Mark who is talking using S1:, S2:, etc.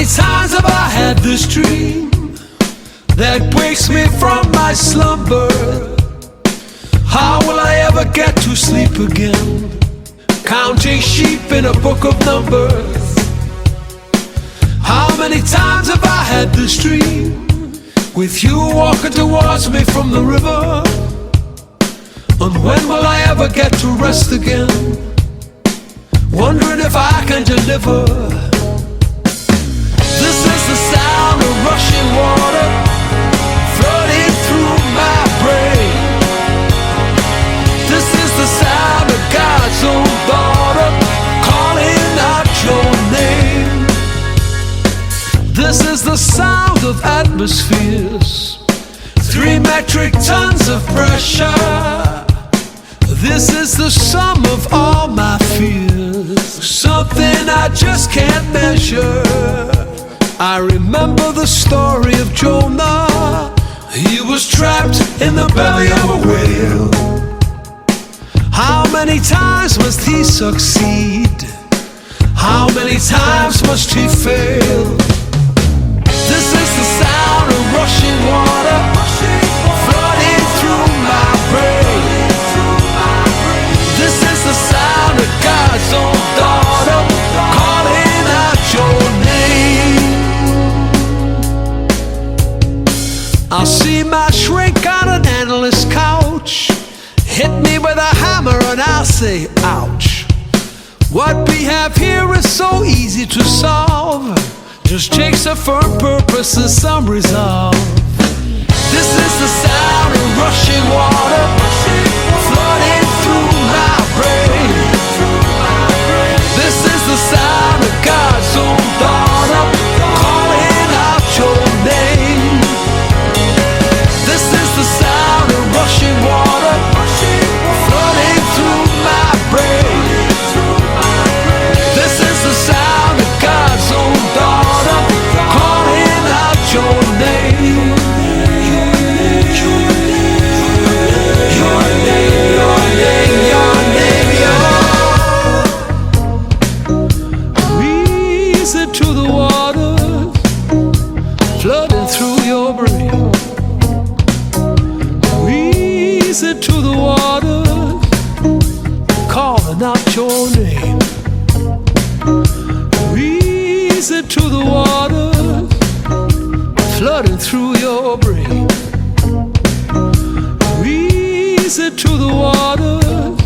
S1: many times have I had this dream that wakes me from my slumber? How will I ever get to sleep again, counting sheep in a book of numbers? How many times have I had this dream, with you walking towards me from the river? And when will I ever get to rest again, wondering if I can deliver? This is the sound of rushing water flooding through my brain. This is the sound of God's own daughter calling out your name. This is the sound of atmospheres, 3 metric tons of pressure. This is the sum of all my fears, something I just can't measure. I remember the story of Jonah. He was trapped in the belly of a whale. How many times must he succeed? How many times must he fail? This is the sound of rushing water flooding through my brain. This is the sound of God's own daughter calling out your name. I'll see my shrink on an endless couch, hit me with a hammer and I'll say ouch. What we have here is so easy to solve, just takes a firm purpose and some resolve. This is the sound of rushing water flooding through my brain. This is the sound of God's own daughter calling out your name. This is the sound of rushing water flooding through my brain. This is the sound of God's own daughter calling out your name. Your name, your name, your name, your reason to the waters flooding through your brain. Reason to the waters calling out your name. Reason to the waters flooding through your brain. Reason to the waters